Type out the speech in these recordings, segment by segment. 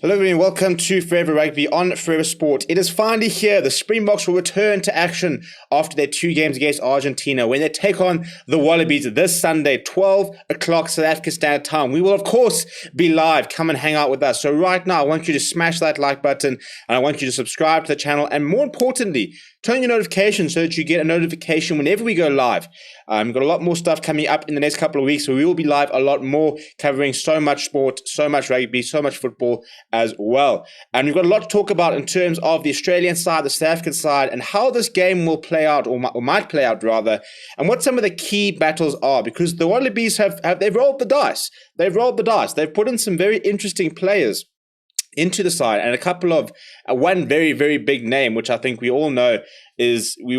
Hello everyone, welcome to Forever Rugby on Forever Sport. It is finally here. The Springboks will return to action after their 2 games against Argentina when they take on the Wallabies this Sunday, 12 o'clock South African Standard Time. We will, of course, be live. Come and hang out with us. So right now, I want you to smash that like button and I want you to subscribe to the channel. And more importantly, turn your notifications so that you get a notification whenever we go live. We've got a lot more stuff coming up in the next couple of weeks, so we will be live a lot more, covering so much sport, so much rugby, so much football as well. And we've got a lot to talk about in terms of the Australian side, the South African side, and how this game will play out, or might play out rather, and what some of the key battles are, because the Wallabies they've rolled the dice. They've rolled the dice. They've put in some very interesting players into the side, and a couple of one very, very big name, which I think we all know is, we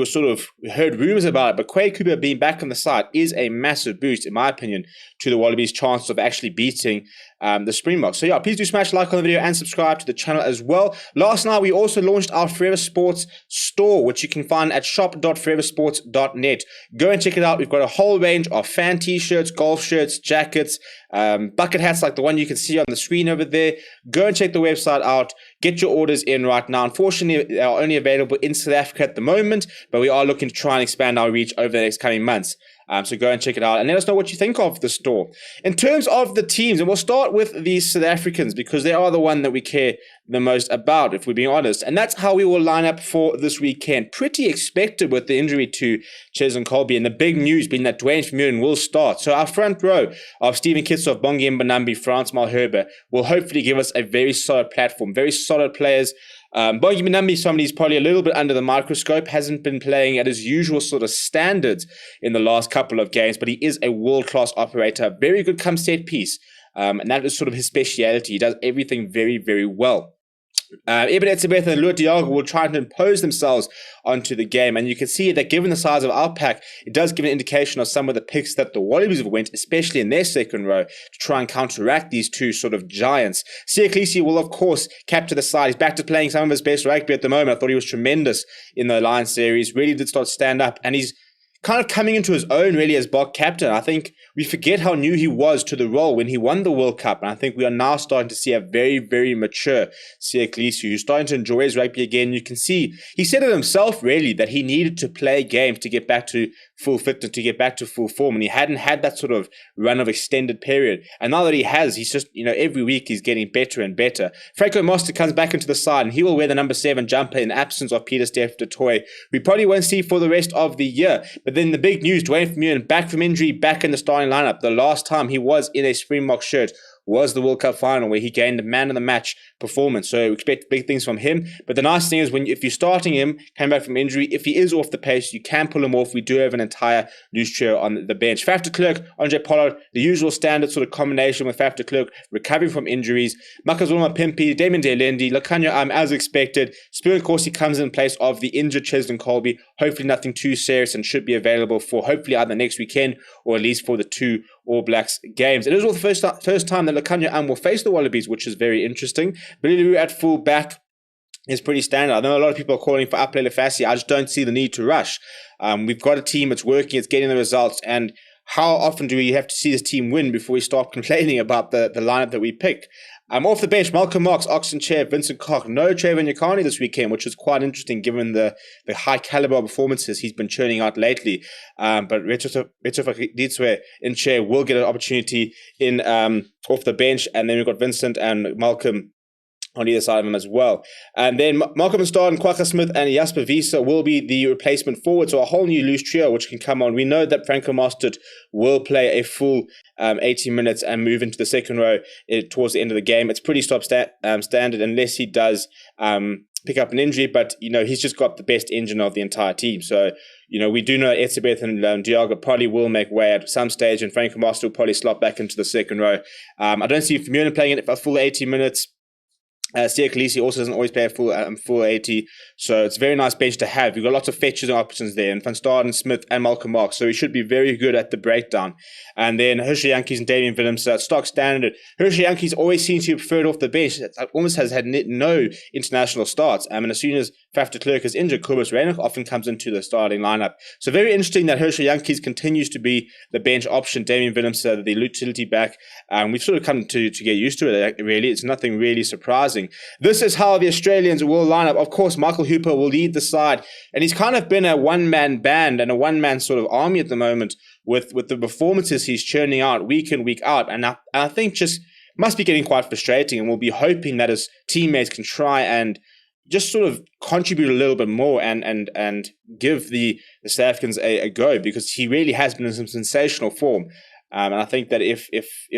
heard rumors about it, but QUADE Cooper being back on the side is a massive boost, in my opinion, to the Wallabies' chances of actually beating the Springboks. So yeah, please do smash like on the video and subscribe to the channel as well. Last night, we also launched our Forever Sports store, which you can find at shop.foreversports.net. Go and check it out. We've got a whole range of fan t-shirts, golf shirts, jackets, bucket hats like the one you can see on the screen over there. Go and check the website out. Get your orders in right now. Unfortunately, they are only available in South Africa at the moment, but we are looking to try and expand our reach over the next coming months. So go and check it out and let us know what you think of the store. In terms of the teams, and we'll start with the South Africans because they are the one that we care the most about, if we're being honest. And that's how we will line up for this weekend. Pretty expected with the injury to Cheslin Kolbe, and the big news being that Duane Vermeulen will start. So our front row of Stephen Kitshoff, Bongi Mbonambi, Frans Malherbe will hopefully give us a very solid platform, very solid players. Bongi Mbonambi, somebody who's probably a little bit under the microscope, hasn't been playing at his usual sort of standards in the last couple of games, but he is a world-class operator, very good come set piece, and that is sort of his speciality. He does everything very, very well. Eben Etzebeth and Lood de Jager will try to impose themselves onto the game, and you can see that given the size of our pack, it does give an indication of some of the picks that the Wallabies have went, especially in their second row, to try and counteract these two sort of giants. Siya Kolisi will, of course, capture the side. He's back to playing some of his best rugby at the moment. I thought he was tremendous in the Alliance series, really did start to stand up, and he's kind of coming into his own really as Bok captain. I think we forget how new he was to the role when he won the World Cup, and I think we are now starting to see a very, very mature Siya Kolisi who's starting to enjoy his rugby again. You can see, he said it himself really, that he needed to play games to get back to full fitness, to get back to full form, and he hadn't had that sort of run of extended period. And now that he has, he's just, every week he's getting better and better. Franco Moster comes back into the side, and he will wear the number 7 jumper in the absence of Peter Steph du Toit. We probably won't see for the rest of the year. But then the big news, Duane Vermeulen back from injury, back in the starting lineup. The last time he was in a Springbok shirt was the World Cup final, where he gained a man of the match performance. So we expect big things from him. But the nice thing is, if you're starting him, coming back from injury, if he is off the pace, you can pull him off. We do have an entire loose trio on the bench. Faf de Klerk, Andre Pollard, the usual standard sort of combination with Faf de Klerk recovering from injuries. Makazole Mapimpi, Damien Delendi, Lukhanyo as expected. Spirit Corsi comes in place of the injured Cheslin Kolbe. Hopefully nothing too serious, and should be available for hopefully either next weekend or at least for the 2 All Blacks games. It is all the first time that Lukhanyo will face the Wallabies, which is very interesting. Biliru at full back is pretty standard. I know a lot of people are calling for Aple Lefasi. I just don't see the need to rush. We've got a team that's working, it's getting the results, and how often do we have to see this team win before we start complaining about the lineup that we pick? Off the bench, Malcolm Marx, Oxen Chair, Vincent Koch, no Trevor Nyakani this weekend, which is quite interesting given the high caliber performances he's been churning out lately. But Retsofakiditswe in Chair will get an opportunity in off the bench, and then we've got Vincent and Malcolm on either side of him as well. And then Malcolm Stard and Kwagga Smith and Jasper Wiese will be the replacement forward. So a whole new loose trio which can come on. We know that Franco Mostert will play a full 80 minutes and move into the second row towards the end of the game. It's pretty standard unless he does pick up an injury, but he's just got the best engine of the entire team. So we do know Etzebeth and de Jager probably will make way at some stage, and Franco Mostert will probably slot back into the second row. I don't see Vermeulen playing it for a full 80 minutes. Siya Kolisi also doesn't always play a full 80, so it's a very nice bench to have. We've got lots of fetches and options there, and Van Staden, Smith, and Malcolm Marx, so he should be very good at the breakdown. And then Herschel Yankees and Damian Willems, stock standard. Herschel Yankees always seems to be preferred off the bench. It almost has had no international starts. And as soon as Faf de Klerk is injured, Kobus Reinach often comes into the starting lineup. So very interesting that Herschel Jantjies continues to be the bench option. Damian Willems, the utility back. We've sort of come to get used to it, really. It's nothing really surprising. This is how the Australians will line up. Of course, Michael Hooper will lead the side, and he's kind of been a one-man band and a one-man sort of army at the moment with the performances he's churning out week in, week out. And I think just must be getting quite frustrating, and we'll be hoping that his teammates can try and just sort of contribute a little bit more and give the South Africans a go, because he really has been in some sensational form. And I think that if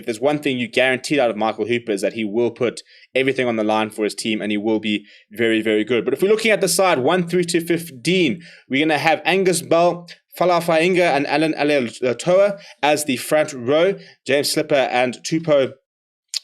there's one thing you guaranteed out of Michael Hooper is that he will put everything on the line for his team, and he will be very, very good. But if we're looking at the side 1 through to 15, we're going to have Angus Bell, Falafa Inga, and Alan Aletoa as the front row, James Slipper and Tupou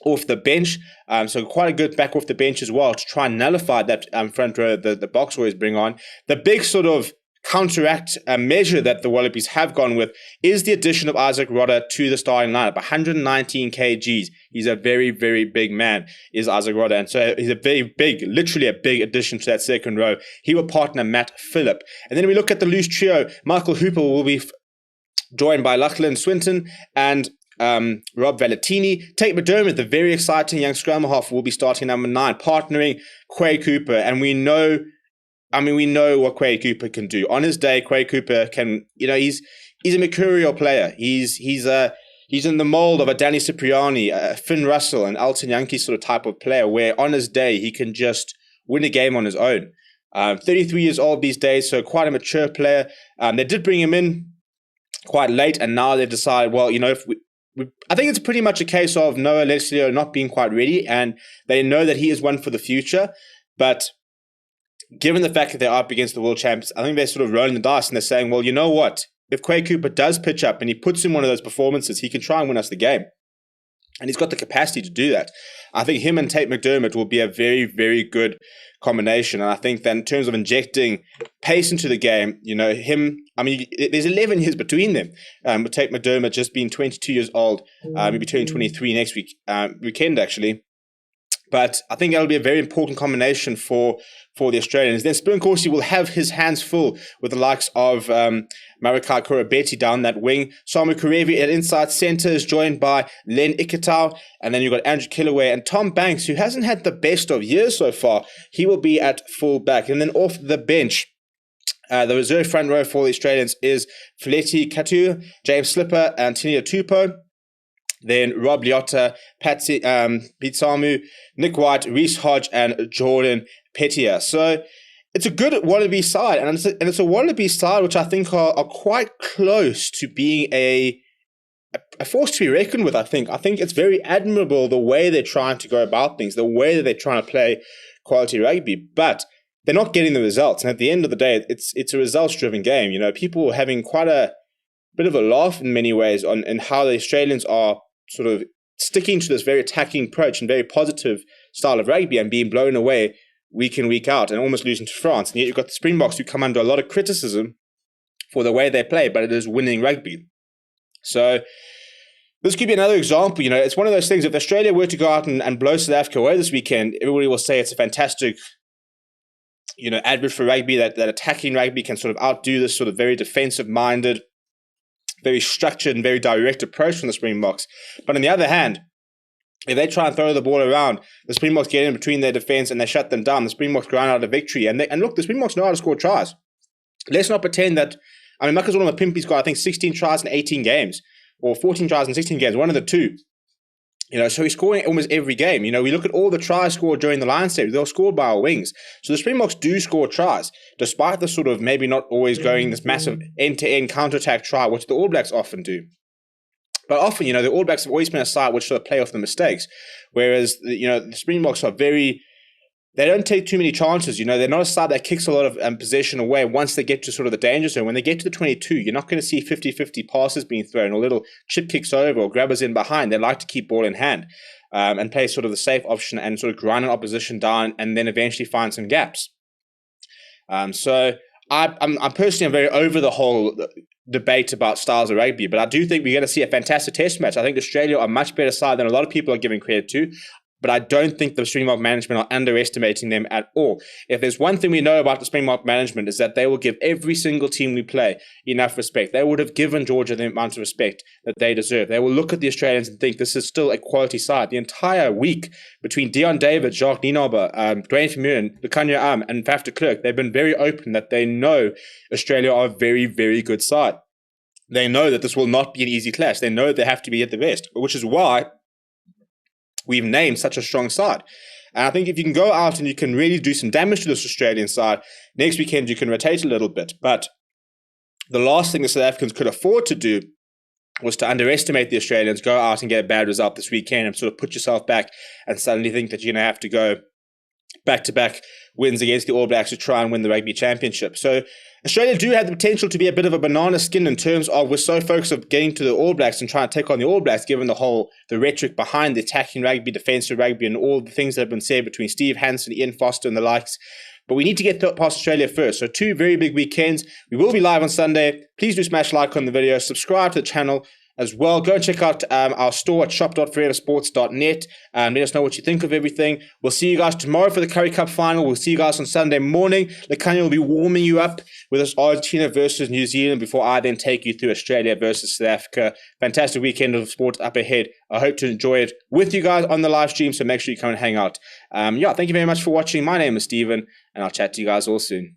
off the bench. So quite a good back off the bench as well to try and nullify that front row the Boks always bring on. The big sort of counteract measure that the Wallabies have gone with is the addition of Isaac Rodda to the starting lineup. 119 kgs. He's a very, very big man, is Isaac Rodda. And so he's a very big, literally a big addition to that second row. He will partner Matt Phillip. And then we look at the loose trio. Michael Hooper will be joined by Lachlan Swinton and Rob Valentini. Tate McDermott, the very exciting young scrum half, will be starting number 9, partnering Quade Cooper. And we know what Quade Cooper can do. On his day, Quade Cooper can, he's a mercurial player. He's in the mold of a Danny Cipriani, a Finn Russell, an Elton Yankee sort of type of player, where on his day he can just win a game on his own. 33 years old these days, so quite a mature player. They did bring him in quite late, and now they've decided, well, I think it's pretty much a case of Noah Leslio not being quite ready, and they know that he is one for the future. But given the fact that they're up against the world champs, I think they're sort of rolling the dice, and they're saying, well, you know what? If Quade Cooper does pitch up and he puts in one of those performances, he can try and win us the game. And he's got the capacity to do that. I think him and Tate McDermott will be a very, very good combination. And I think that in terms of injecting pace into the game, there's 11 years between them. With Tate McDermott just being 22 years old, he'll be turning 23 next weekend, actually. But I think that'll be a very important combination for the Australians. Then Sprinkorsi will have his hands full with the likes of Marikai Kurabeti down that wing. Samu Karevi at inside centre is joined by Len Ikitau. And then you've got Andrew Killaway and Tom Banks, who hasn't had the best of years so far. He will be at full back. And then off the bench, the reserve front row for the Australians is Feleti Katu, James Slipper, and Tinea Tupou. Then Rob Liotta, Patsy Pitsamu, Nick White, Reece Hodge, and Jordan Pettier. So it's a good Wallaby side, and it's a Wallaby side which I think are quite close to being a force to be reckoned with. I think it's very admirable the way they're trying to go about things, the way that they're trying to play quality rugby, but they're not getting the results. And at the end of the day, it's a results-driven game. People are having quite a bit of a laugh in many ways on how the Australians are sort of sticking to this very attacking approach and very positive style of rugby and being blown away week in, week out and almost losing to France. And yet you've got the Springboks who come under a lot of criticism for the way they play, but it is winning rugby. So this could be another example. It's one of those things. If Australia were to go out and blow South Africa away this weekend, everybody will say it's a fantastic advert for rugby, that attacking rugby can sort of outdo this sort of very defensive-minded, very structured and very direct approach from the Springboks. But on the other hand, if they try and throw the ball around, the Springboks get in between their defense and they shut them down. The Springboks grind out a victory. And look, the Springboks know how to score tries. Let's not pretend that, Makazole Mapimpi's got, I think, 16 tries in 18 games, or 14 tries in 16 games, one of the two. So he's scoring almost every game. We look at all the tries scored during the Lions series, they're scored by our wings. So the Springboks do score tries, despite the sort of maybe not always going this massive end-to-end counter-attack try, which the All Blacks often do. But often, the All Blacks have always been a side which sort of play off the mistakes, whereas, the Springboks are they don't take too many chances. They're not a side that kicks a lot of possession away once they get to sort of the danger zone. When they get to the 22, you're not going to see 50-50 passes being thrown or little chip kicks over or grabbers in behind. They like to keep ball in hand and play sort of the safe option and sort of grind an opposition down and then eventually find some gaps. So I'm personally very over the whole debate about styles of rugby, but I do think we're going to see a fantastic test match. I think Australia are a much better side than a lot of people are giving credit to. but I don't think the Springbok management are underestimating them at all. If there's one thing we know about the Springbok management is that they will give every single team we play enough respect. They would have given Georgia the amount of respect that they deserve. They will look at the Australians and think this is still a quality side. The entire week between Dion David, Jacques Nienaber, Dwayne Vermeulen, Lukhanyo and Faf de Klerk, they've been very open that they know Australia are a very, very good side. They know that this will not be an easy clash. They know they have to be at the best, which is why we've named such a strong side. And I think if you can go out and you can really do some damage to this Australian side, next weekend you can rotate a little bit. But the last thing the South Africans could afford to do was to underestimate the Australians, go out and get a bad result this weekend and sort of put yourself back and suddenly think that you're going to have to go back-to-back wins against the All Blacks to try and win the Rugby Championship. So Australia do have the potential to be a bit of a banana skin in terms of we're so focused on getting to the All Blacks and trying to take on the All Blacks, given the rhetoric behind the attacking rugby, defensive rugby, and all the things that have been said between Steve Hansen, Ian Foster, and the likes. But we need to get past Australia first. So 2 very big weekends. We will be live on Sunday. Please do smash like on the video. Subscribe to the channel as well. Go and check out our store at shop.foreversports.net and let us know what you think of everything. We'll see you guys tomorrow for the Currie Cup final. We'll see you guys on Sunday morning. Lukhanyo will be warming you up with us Argentina versus New Zealand before I then take you through Australia versus South Africa. Fantastic weekend of sports up ahead. I hope to enjoy it with you guys on the live stream, so make sure you come and hang out. Thank you very much for watching. My name is Steven, and I'll chat to you guys all soon.